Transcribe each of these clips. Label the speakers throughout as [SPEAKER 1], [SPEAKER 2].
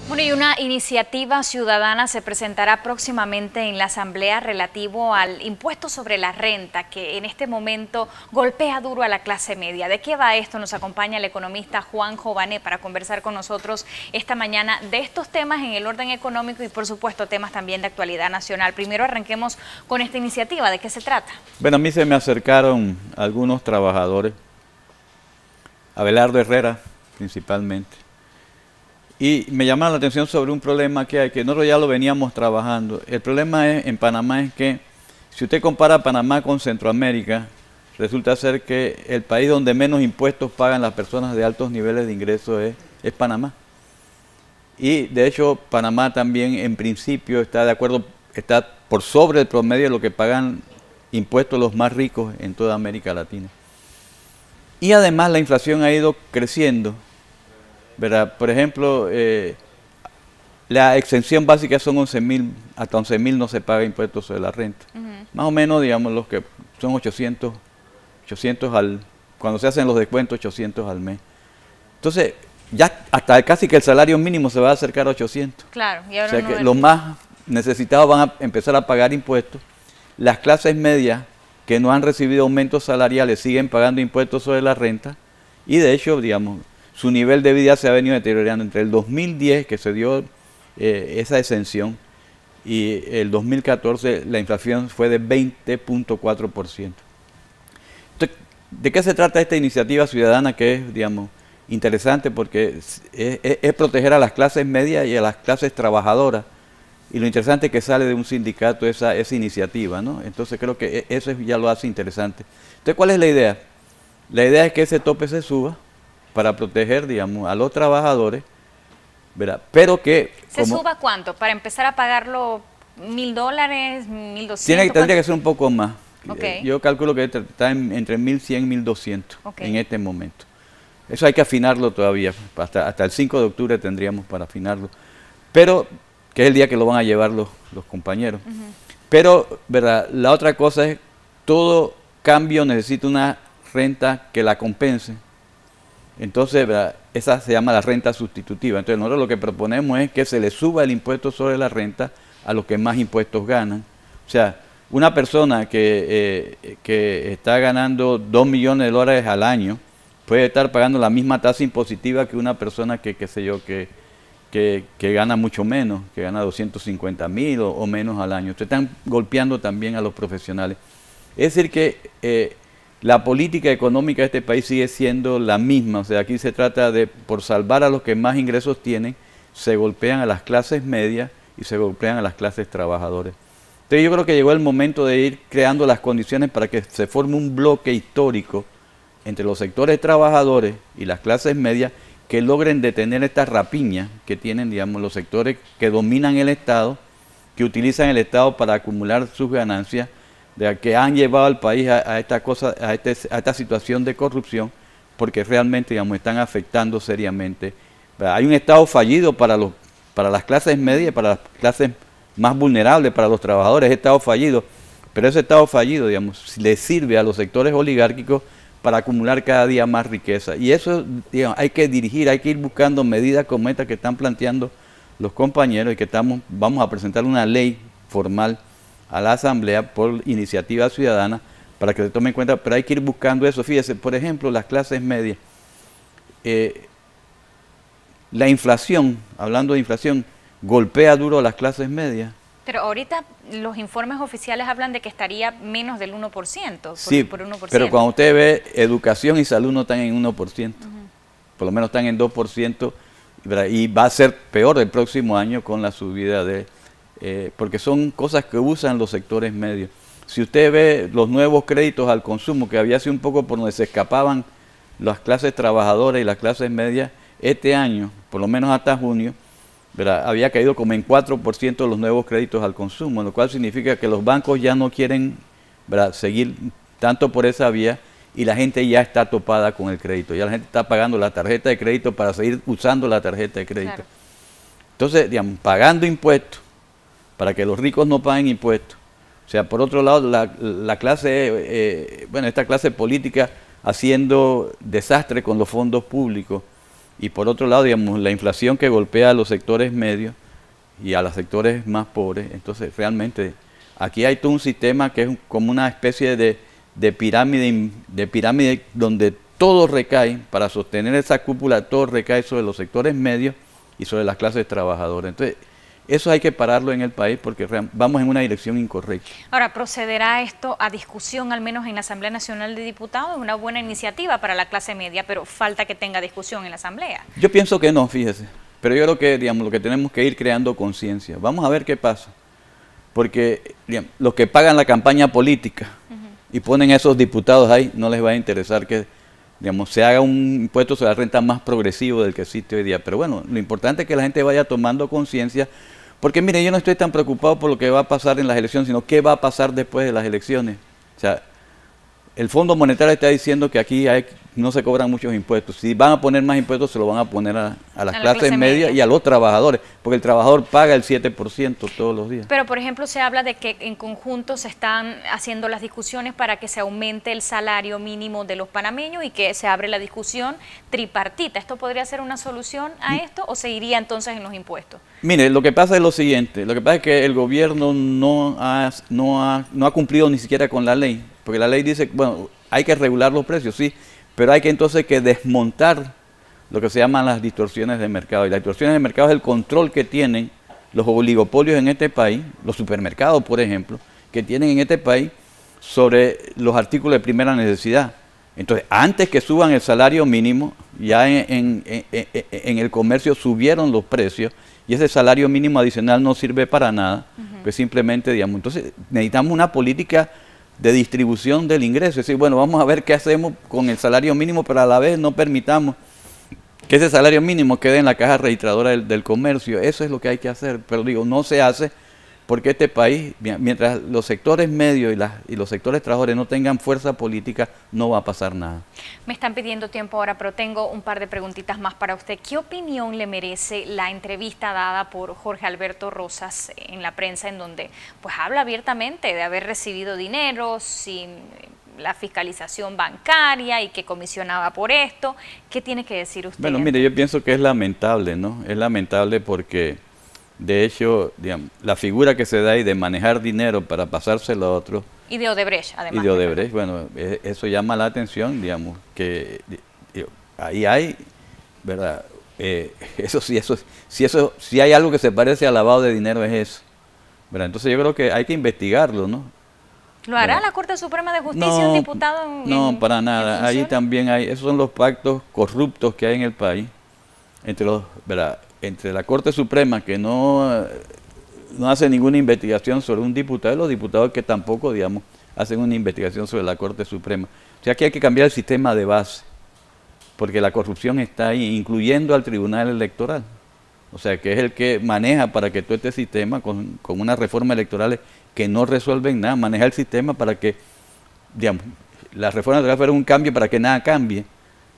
[SPEAKER 1] Bueno, y una iniciativa ciudadana se presentará próximamente en la Asamblea relativo al impuesto sobre la renta, que en este momento golpea duro a la clase media. ¿De qué va esto? Nos acompaña el economista Juan Jované para conversar con nosotros esta mañana de estos temas en el orden económico y, por supuesto, temas también de actualidad nacional. Primero arranquemos con esta iniciativa. ¿De qué se trata?
[SPEAKER 2] Bueno, a mí se me acercaron algunos trabajadores, Abelardo Herrera principalmente, y me llamaron la atención sobre un problema que hay, que nosotros ya lo veníamos trabajando. El problema en Panamá es que, si usted compara Panamá con Centroamérica, resulta ser que el país donde menos impuestos pagan las personas de altos niveles de ingresos es Panamá. Y de hecho, Panamá también en principio está de acuerdo, está por sobre el promedio de lo que pagan impuestos los más ricos en toda América Latina. Y además la inflación ha ido creciendo, ¿verdad? Por ejemplo, la exención básica son 11.000, hasta 11.000 no se paga impuestos sobre la renta. Más o menos, digamos, los que son 800 cuando se hacen los descuentos, 800 al mes. Entonces, ya hasta casi que el salario mínimo se va a acercar a 800.
[SPEAKER 1] Claro, y ahora
[SPEAKER 2] o sea que los más necesitados van a empezar a pagar impuestos. Las clases medias que no han recibido aumentos salariales siguen pagando impuestos sobre la renta y de hecho, digamos, su nivel de vida se ha venido deteriorando entre el 2010, que se dio esa exención, y el 2014 la inflación fue de 20.4%. Entonces, ¿de qué se trata esta iniciativa ciudadana que es, digamos, interesante? Porque es proteger a las clases medias y a las clases trabajadoras. Y lo interesante es que sale de un sindicato esa iniciativa, ¿no? Entonces creo que eso ya lo hace interesante. Entonces, ¿cuál es la idea? La idea es que ese tope se suba para proteger, digamos, a los trabajadores, ¿verdad? Pero que...
[SPEAKER 1] ¿Se suba cuánto? Para empezar a pagarlo, $1.000, $1.200.
[SPEAKER 2] Tendría que ser un poco más.
[SPEAKER 1] Okay.
[SPEAKER 2] Yo calculo que está entre 1.100 y 1.200 en este momento. Eso hay que afinarlo todavía. Hasta el 5 de octubre tendríamos para afinarlo. Pero, que es el día que lo van a llevar los compañeros. Pero, ¿verdad? La otra cosa es, todo cambio necesita una renta que la compense. Entonces, ¿verdad? Esa se llama la renta sustitutiva. Entonces, nosotros lo que proponemos es que se le suba el impuesto sobre la renta a los que más impuestos ganan. O sea, una persona que está ganando $2 millones al año puede estar pagando la misma tasa impositiva que una persona que gana mucho menos, que gana 250.000 o menos al año. Ustedes están golpeando también a los profesionales. Es decir que la política económica de este país sigue siendo la misma. O sea, aquí se trata de, por salvar a los que más ingresos tienen, se golpean a las clases medias y se golpean a las clases trabajadoras. Entonces yo creo que llegó el momento de ir creando las condiciones para que se forme un bloque histórico entre los sectores trabajadores y las clases medias que logren detener esta rapiña que tienen, digamos, los sectores que dominan el Estado, que utilizan el Estado para acumular sus ganancias, que han llevado al país a esta situación de corrupción, porque realmente, digamos, están afectando seriamente. Hay un Estado fallido para las clases medias, para las clases más vulnerables, para los trabajadores, es Estado fallido, pero ese Estado fallido, digamos, le sirve a los sectores oligárquicos para acumular cada día más riqueza. Y eso, digamos, hay que dirigir, hay que ir buscando medidas como esta que están planteando los compañeros y que vamos a presentar una ley formal a la Asamblea por iniciativa ciudadana para que se tome en cuenta, pero hay que ir buscando eso. Fíjese, por ejemplo, las clases medias. La inflación, hablando de inflación, golpea duro a las clases medias.
[SPEAKER 1] Pero ahorita los informes oficiales hablan de que estaría menos del 1%.
[SPEAKER 2] Sí, por 1%. Pero cuando usted ve educación y salud no están en 1%. Por lo menos están en 2%, ¿verdad? Y va a ser peor el próximo año con la subida porque son cosas que usan los sectores medios. Si usted ve los nuevos créditos al consumo, que había sido un poco por donde se escapaban las clases trabajadoras y las clases medias, este año, por lo menos hasta junio, ¿verdad? Había caído como en 4% los nuevos créditos al consumo, lo cual significa que los bancos ya no quieren, ¿verdad?, seguir tanto por esa vía y la gente ya está topada con el crédito. Ya la gente está pagando la tarjeta de crédito para seguir usando la tarjeta de crédito. Claro. Entonces, digamos, pagando impuestos para que los ricos no paguen impuestos. O sea, por otro lado, la clase, esta clase política haciendo desastre con los fondos públicos. y por otro lado, digamos, la inflación que golpea a los sectores medios y a los sectores más pobres. Entonces, realmente, aquí hay todo un sistema que es como una especie de pirámide donde todo recae, para sostener esa cúpula, todo recae sobre los sectores medios y sobre las clases trabajadoras. Entonces, eso hay que pararlo en el país porque vamos en una dirección incorrecta.
[SPEAKER 1] Ahora, ¿procederá esto a discusión, al menos en la Asamblea Nacional de Diputados? Es una buena iniciativa para la clase media, pero falta que tenga discusión en la Asamblea.
[SPEAKER 2] Yo pienso que no, fíjese. Pero yo creo que, digamos, lo que tenemos que ir creando conciencia. Vamos a ver qué pasa. Porque, digamos, los que pagan la campaña política y ponen a esos diputados ahí, no les va a interesar que, digamos, se haga un impuesto sobre la renta más progresivo del que existe hoy día. Pero bueno, lo importante es que la gente vaya tomando conciencia, porque mire, yo no estoy tan preocupado por lo que va a pasar en las elecciones, sino qué va a pasar después de las elecciones. O sea, el Fondo Monetario está diciendo que aquí no se cobran muchos impuestos. Si van a poner más impuestos, se lo van a poner a las clases medias y a los trabajadores, porque el trabajador paga el 7% todos los días.
[SPEAKER 1] Pero, por ejemplo, se habla de que en conjunto se están haciendo las discusiones para que se aumente el salario mínimo de los panameños y que se abre la discusión tripartita. ¿Esto podría ser una solución a esto o se iría entonces en los impuestos?
[SPEAKER 2] Mire, lo que pasa es lo siguiente. Lo que pasa es que el gobierno no ha cumplido ni siquiera con la ley. Porque la ley dice, bueno, hay que regular los precios, sí, pero hay que entonces desmontar lo que se llaman las distorsiones de mercado. Y las distorsiones de mercado es el control que tienen los oligopolios en este país, los supermercados, por ejemplo, que tienen en este país sobre los artículos de primera necesidad. Entonces, antes que suban el salario mínimo, ya en el comercio subieron los precios y ese salario mínimo adicional no sirve para nada, pues simplemente, digamos, entonces necesitamos una política de distribución del ingreso. Es decir, bueno, vamos a ver qué hacemos con el salario mínimo, pero a la vez no permitamos que ese salario mínimo quede en la caja registradora del comercio. Eso es lo que hay que hacer, pero digo, no se hace porque este país, mientras los sectores medios y los sectores trabajadores no tengan fuerza política, no va a pasar nada.
[SPEAKER 1] Me están pidiendo tiempo ahora, pero tengo un par de preguntitas más para usted. ¿Qué opinión le merece la entrevista dada por Jorge Alberto Rosas en la prensa, en donde pues habla abiertamente de haber recibido dinero sin la fiscalización bancaria y que comisionaba por esto? ¿Qué tiene que decir usted?
[SPEAKER 2] Bueno, mire, yo pienso que es lamentable, ¿no? Es lamentable porque, de hecho, digamos, la figura que se da ahí de manejar dinero para pasárselo a otros.
[SPEAKER 1] Y de Odebrecht, además.
[SPEAKER 2] Y de Odebrecht, bueno, eso llama la atención, digamos, que ahí hay, ¿verdad? Si hay algo que se parece a lavado de dinero es eso, ¿verdad? Entonces yo creo que hay que investigarlo, ¿no?
[SPEAKER 1] ¿Lo hará la Corte Suprema de Justicia, un diputado?
[SPEAKER 2] No, para nada. Ahí también hay, esos son los pactos corruptos que hay en el país, entre la Corte Suprema, que no hace ninguna investigación sobre un diputado, y los diputados que tampoco, digamos, hacen una investigación sobre la Corte Suprema. O sea, que hay que cambiar el sistema de base, porque la corrupción está ahí, incluyendo al Tribunal Electoral. O sea, que es el que maneja para que todo este sistema, con unas reformas electorales que no resuelven nada, maneja el sistema para que, digamos, la reforma electoral fuera un cambio para que nada cambie.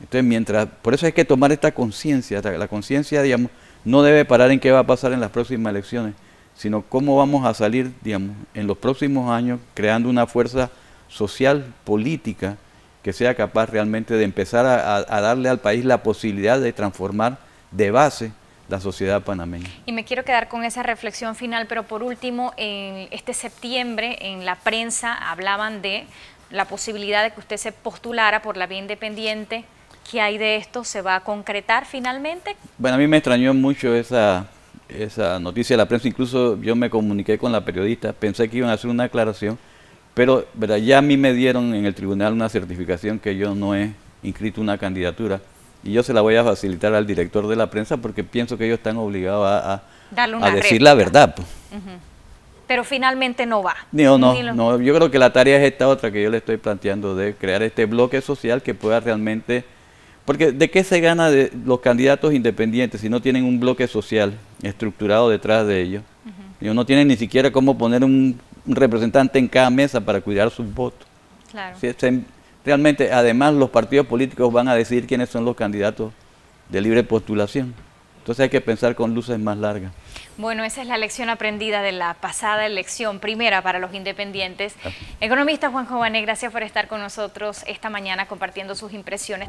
[SPEAKER 2] Entonces, por eso hay que tomar esta conciencia. La conciencia, digamos, no debe parar en qué va a pasar en las próximas elecciones, sino cómo vamos a salir, digamos, en los próximos años creando una fuerza social, política, que sea capaz realmente de empezar a darle al país la posibilidad de transformar de base la sociedad panameña.
[SPEAKER 1] Y me quiero quedar con esa reflexión final, pero por último, en este septiembre en la prensa hablaban de la posibilidad de que usted se postulara por la vía independiente. ¿Qué hay de esto? ¿Se va a concretar finalmente?
[SPEAKER 2] Bueno, a mí me extrañó mucho esa noticia de la prensa. Incluso yo me comuniqué con la periodista, pensé que iban a hacer una aclaración, pero ¿verdad? Ya a mí me dieron en el tribunal una certificación que yo no he inscrito una candidatura, y yo se la voy a facilitar al director de la prensa porque pienso que ellos están obligados a decir la verdad. Pues.
[SPEAKER 1] Pero finalmente no va.
[SPEAKER 2] No, yo creo que la tarea es esta otra que yo le estoy planteando, de crear este bloque social que pueda realmente... Porque ¿de qué se gana de los candidatos independientes si no tienen un bloque social estructurado detrás de ellos? Ellos no tienen ni siquiera cómo poner un representante en cada mesa para cuidar sus votos.
[SPEAKER 1] Claro.
[SPEAKER 2] Realmente, además, los partidos políticos van a decidir quiénes son los candidatos de libre postulación. Entonces hay que pensar con luces más largas.
[SPEAKER 1] Bueno, esa es la lección aprendida de la pasada elección, primera para los independientes. Economista Juanjo Bané, gracias por estar con nosotros esta mañana compartiendo sus impresiones.